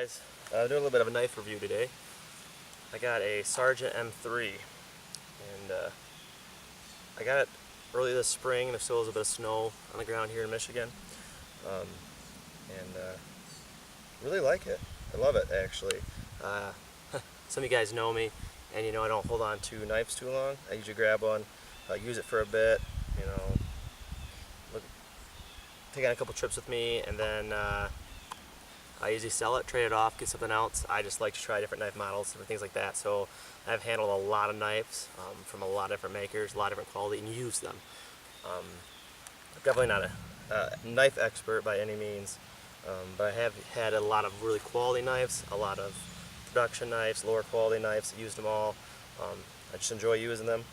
guys, doing a little bit of a knife review today. I got a Sargent M3, and I got it early this spring. There still is a bit of snow on the ground here in Michigan, um, and really like it. I love it, actually. Some of you guys know me, and you know I don't hold on to knives too long. I usually grab one, use it for a bit, you know, take on a couple trips with me, and then I usually sell it, trade it off, get something else. I just like to try different knife models, different things like that. So I've handled a lot of knives from a lot of different makers, a lot of different quality, and used them. I'm definitely not a knife expert by any means, but I have had a lot of really quality knives, a lot of production knives, lower quality knives, used them all. I just enjoy using them,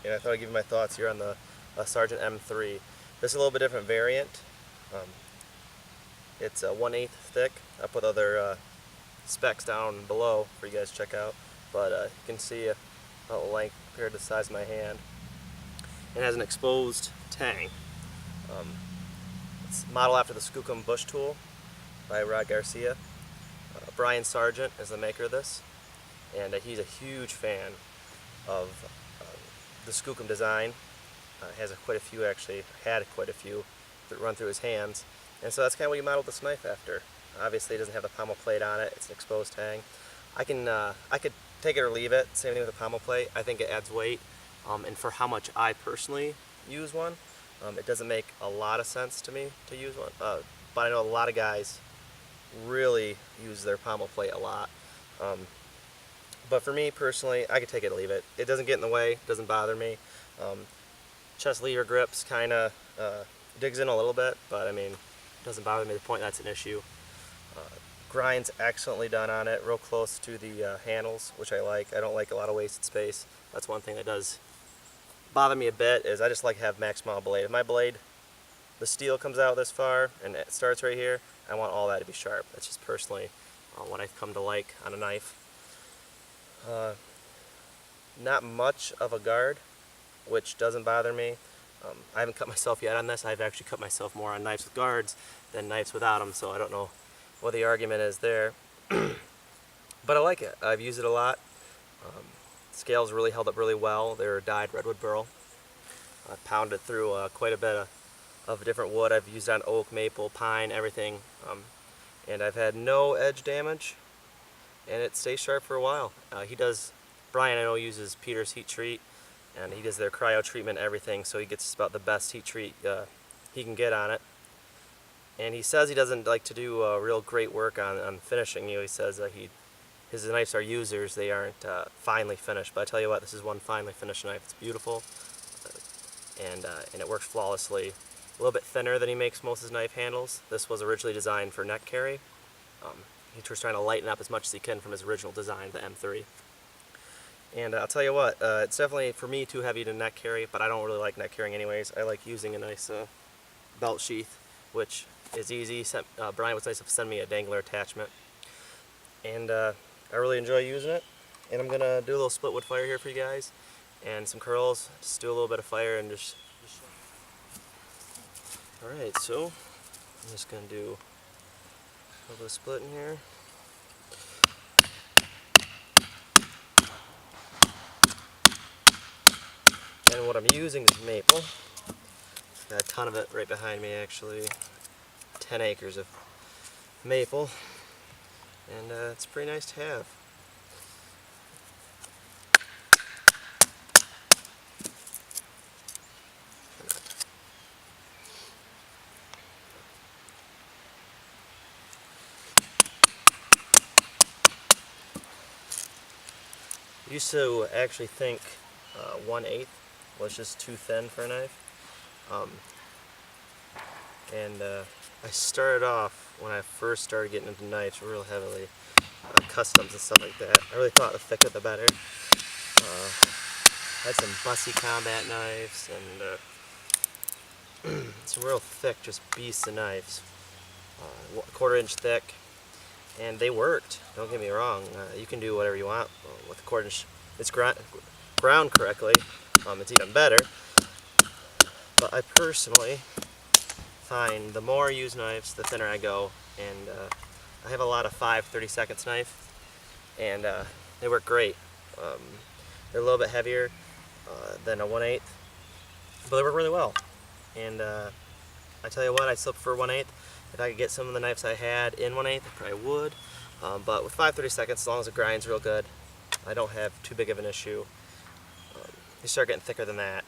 and I thought I'd give you my thoughts here on the Sargent M3. This is a little bit different variant. It's 1/8 thick. I put other specs down below for you guys to check out, but you can see a length compared to the size of my hand. It has an exposed tang. It's modeled after the Skookum bush tool by Rod Garcia. Brian Sargent is the maker of this, and he's a huge fan of the Skookum design. Has quite a few, actually, had quite a few that run through his hands. And so that's kind of what he modeled this knife after. Obviously it doesn't have the pommel plate on it, it's an exposed tang. I could take it or leave it, same thing with the pommel plate. I think it adds weight, and for how much I personally use one, it doesn't make a lot of sense to me to use one, but I know a lot of guys really use their pommel plate a lot. But for me personally, I could take it or leave it. It doesn't get in the way, it doesn't bother me. Chest lever grips kind of digs in a little bit, but I mean, doesn't bother me to the point that's an issue. Grind's excellently done on it, real close to the handles, which I like. I don't like a lot of wasted space. That's one thing that does bother me a bit, is I just like to have maximal blade. If my blade, the steel comes out this far and it starts right here, I want all that to be sharp. That's just personally what I've come to like on a knife. Not much of a guard, which doesn't bother me. I haven't cut myself yet on this. I've actually cut myself more on knives with guards than knives without them, so I don't know what the argument is there. But I like it. I've used it a lot. Scales really held up really well. They're dyed Redwood Burl. I've pounded through quite a bit of different wood. I've used it on oak, maple, pine, everything. And I've had no edge damage, and it stays sharp for a while. Brian, I know, uses Peter's heat treat, and he does their cryo treatment and everything, so he gets about the best heat treat he can get on it. And he says he doesn't like to do real great work on finishing. He says his knives are users, they aren't finely finished. But I tell you what, this is one finely finished knife. It's beautiful, and it works flawlessly. A little bit thinner than he makes most of his knife handles. This was originally designed for neck carry. He was trying to lighten up as much as he can from his original design, the M3. And I'll tell you what, it's definitely, for me, too heavy to neck carry, but I don't really like neck carrying anyways. I like using a nice belt sheath, which is easy. Brian was nice enough to send me a dangler attachment. And I really enjoy using it. And I'm going to do a little split wood fire here for you guys, and some curls. Just do a little bit of fire and just Alright, so I'm just going to do a little bit of splitting here. And what I'm using is maple. Got a ton of it right behind me, actually. 10 acres of maple. And it's pretty nice to have. I used to actually think 1/8 was just too thin for a knife. I started off, when I first started getting into knives real heavily, customs and stuff like that. I really thought the thicker the better. I had some bussy combat knives and some real thick, just beasts of knives. 1/4 inch thick, and they worked. Don't get me wrong. You can do whatever you want with a 1/4 inch. It's ground correctly. It's even better. But I personally find the more I use knives, the thinner I go, and I have a lot of 5/32 knife, and they work great. They're a little bit heavier than a 1/8, but they work really well. And I tell you what, I still prefer 1/8. If I could get some of the knives I had in 1/8, I probably would. But with 5/32, as long as it grinds real good, I don't have too big of an issue. You start getting thicker than that,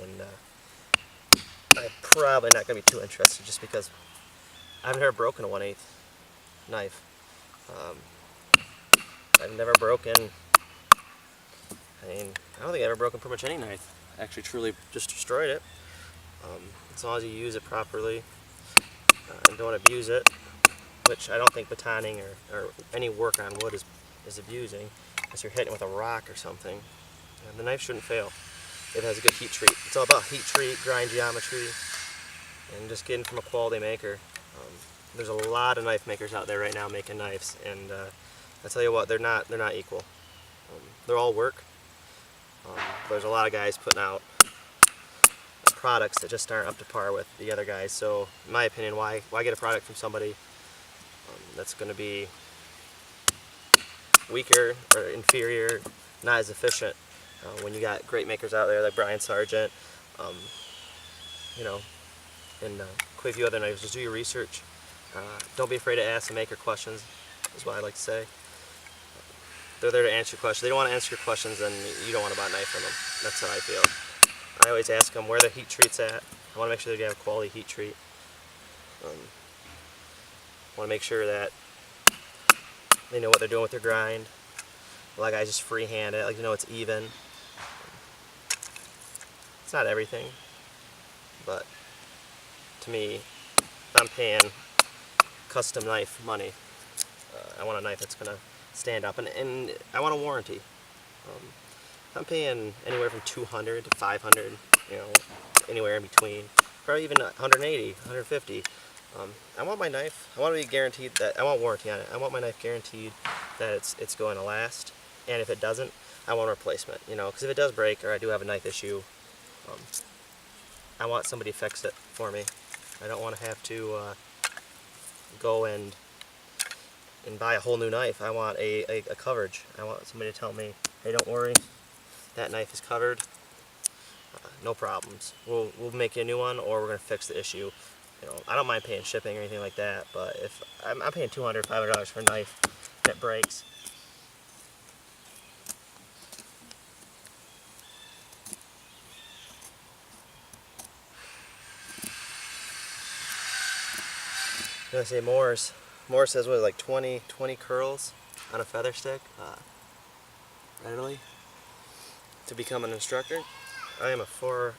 and I'm probably not going to be too interested, just because I've never broken a 1/8 knife. I've never broken, I don't think I've ever broken pretty much any knife. I actually truly just destroyed it. As long as you use it properly and don't abuse it, which I don't think batoning or any work on wood is abusing, unless you're hitting it with a rock or something. And the knife shouldn't fail. It has a good heat treat. It's all about heat treat, grind geometry, and just getting from a quality maker. There's a lot of knife makers out there right now making knives, and I tell you what, they're not equal. They're all work. There's a lot of guys putting out products that just aren't up to par with the other guys. So, in my opinion, why get a product from somebody that's going to be weaker or inferior, not as efficient, when you got great makers out there like Brian Sargent, you know, and quite a few other knives. Just do your research. Don't be afraid to ask the maker questions, is what I like to say. They're there to answer your questions. They don't want to answer your questions, then you don't want to buy a knife from them. That's how I feel. I always ask them where their heat treat's at. I want to make sure they have a quality heat treat. I want to make sure that they know what they're doing with their grind. A lot of guys just freehand it, like, it's even. It's not everything, but to me, if I'm paying custom knife money, I want a knife that's going to stand up, and I want a warranty. If I'm paying anywhere from $200 to $500, anywhere in between, probably even 180, 150. I want my knife. I want to be guaranteed that I want warranty on it. I want my knife guaranteed that it's going to last, and if it doesn't, I want a replacement. Because if it does break or I do have a knife issue, I want somebody to fix it for me. I don't want to have to go and buy a whole new knife. I want a coverage. I want somebody to tell me, hey, don't worry, that knife is covered. No problems. We'll make you a new one, or we're going to fix the issue. I don't mind paying shipping or anything like that, but if I'm paying $200, $500 for a knife that breaks, I'm going to say Morris says, what, like 20 curls on a feather stick, readily, to become an instructor. I am a far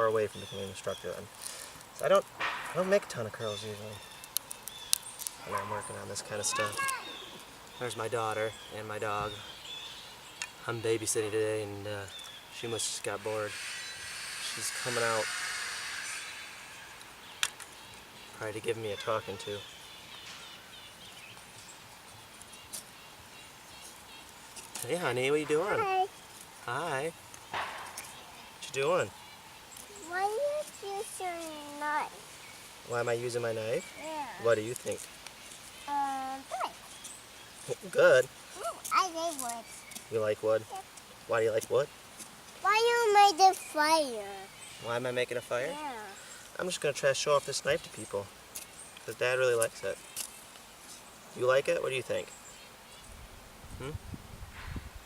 away from becoming an instructor then. So I don't make a ton of curls usually when I'm working on this kind of stuff. There's my daughter and my dog. I'm babysitting today, and she must have just got bored. She's coming out probably to give me a talking to. Hey honey, what you doing? Hi. Hi. What you doing? Why you use your knife? Why am I using my knife? Yeah. What do you think? Good. Good. Oh, I like wood. You like wood? Yep. Why do you like wood? Why you made the fire? Why am I making a fire? Yeah. I'm just going to try to show off this knife to people, because Dad really likes it. You like it? What do you think?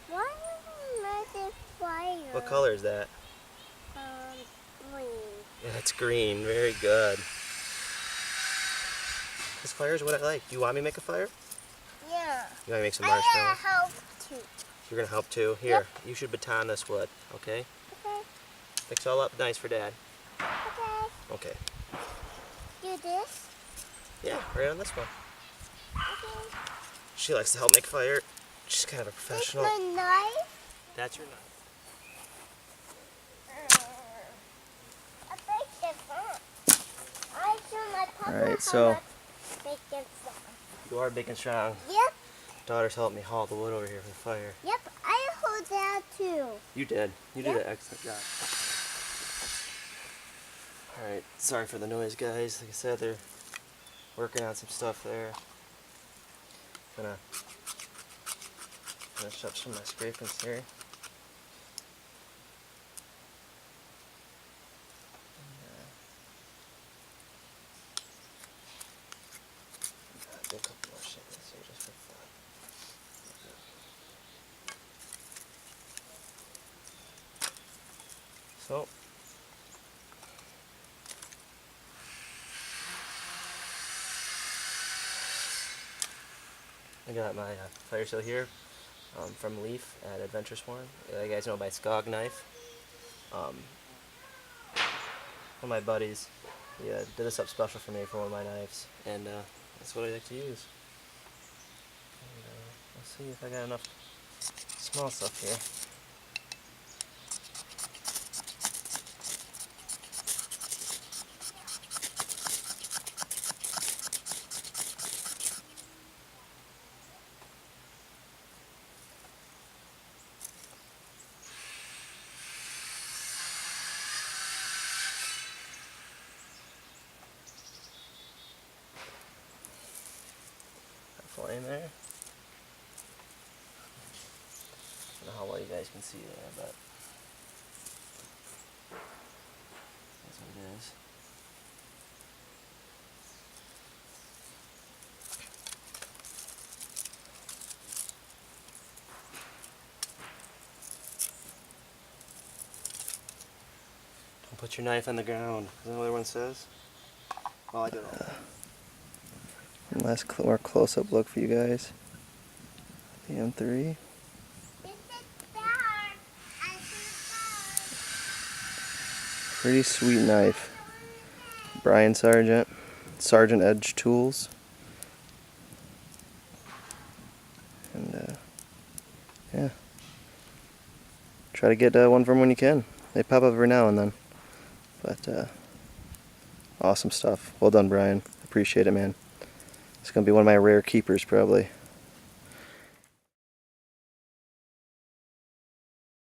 Why you made the fire? What color is that? Green. Yeah, it's green. Very good. This fire is what I like. Do you want me to make a fire? Yeah. You want me to make some I marshmallows? help too. You're going to help too? Here, Yep. You should baton this wood, okay? Okay. Mix it all up nice for Dad. Okay. Okay. Do this. Yeah, right on this one. Okay. She likes to help make fire. She's kind of a professional. That's my knife. That's your knife. I baked it fun. I show my papa Alright, so- how much bacon fun. You are big and strong. Yep. Daughter's helped me haul the wood over here for the fire. Yep. I hold that too. You did. You did Yep. an excellent job. Alright, sorry for the noise, guys. Like I said, they're working on some stuff there. Gonna finish up some of my scrapings here. Do a couple more shapings here just for fun. So, I got my fire seal here from Leaf at Adventure Sworn. You guys know my Skog knife. One of my buddies, he did this up special for me for one of my knives, and that's what I like to use. And, let's see if I got enough small stuff here. Flame there. I don't know how well you guys can see there, but that's what it is. Don't put your knife on the ground. Is that what everyone says? Well, I do it. Last more close-up look for you guys. The M3. Pretty sweet knife. Brian Sargent. Sargent Edge Tools. And yeah. Try to get one from when you can. They pop up every now and then. But awesome stuff. Well done, Brian. Appreciate it, man. It's going to be one of my rare keepers, probably.